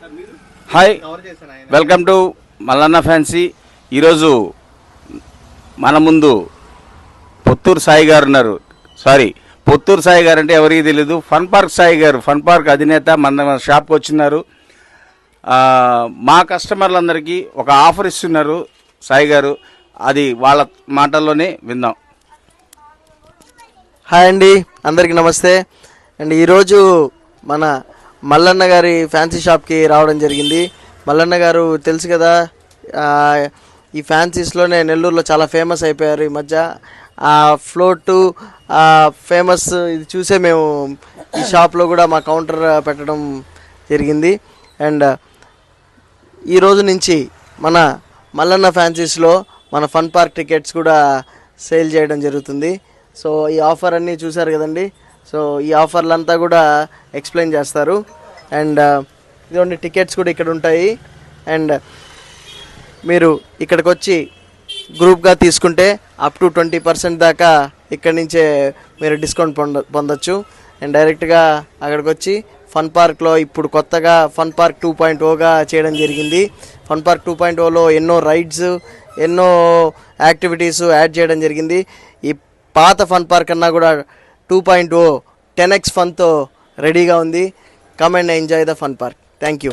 Hi, welcome to Mallanna fancy. ఈరోజు మన ముందు పొత్తూరు సాయి గారు ఉన్నారు. పొత్తూరు సాయి గారు అంటే ఎవరికి తెలీదు, ఫన్ పార్క్ సాయి గారు, ఫన్ పార్క్ అధినేత మన షాప్కి వచ్చినారు. మా కస్టమర్లందరికీ ఒక ఆఫర్ ఇస్తున్నారు సాయి గారు, అది వాళ్ళ మాటల్లోనే విందాం. హాయ్ అండి, అందరికీ నమస్తే అండ్ ఈరోజు మన మల్లన్న గారి ఫ్యాన్సీ షాప్కి రావడం జరిగింది. మల్లన్న గారు తెలుసు కదా, ఈ ఫ్యాన్సీస్లోనే నెల్లూరులో చాలా ఫేమస్ అయిపోయారు ఈ మధ్య. ఆ ఫ్లోటు ఫేమస్ ఇది చూసే మేము ఈ షాప్లో కూడా మా కౌంటర్ పెట్టడం జరిగింది. అండ్ ఈరోజు నుంచి మన మల్లన్న ఫ్యాన్సీస్లో మన ఫన్ పార్క్ టికెట్స్ కూడా సేల్ చేయడం జరుగుతుంది. సో ఈ ఆఫర్ అన్నీ చూసారు కదండి. సో ఈ ఆఫర్లంతా కూడా ఎక్స్ప్లెయిన్ చేస్తారు. అండ్ ఇదిగోండి టికెట్స్ కూడా ఇక్కడ ఉంటాయి. అండ్ మీరు ఇక్కడికి వచ్చి గ్రూప్గా తీసుకుంటే అప్ టు 20% దాకా ఇక్కడి నుంచే మీరు డిస్కౌంట్ పొందొచ్చు. అండ్ డైరెక్ట్గా అక్కడికి వచ్చి ఫన్ పార్క్లో ఇప్పుడు కొత్తగా ఫన్ పార్క్ 2.0గా చేయడం జరిగింది. ఫన్ పార్క్ 2.0లో ఎన్నో రైడ్స్, ఎన్నో యాక్టివిటీస్ యాడ్ చేయడం జరిగింది. ఈ పాత ఫన్ పార్క్ అన్నా కూడా 2.0 10x ఫన్తో రెడీగా ఉంది. Come and enjoy the fun park. Thank you.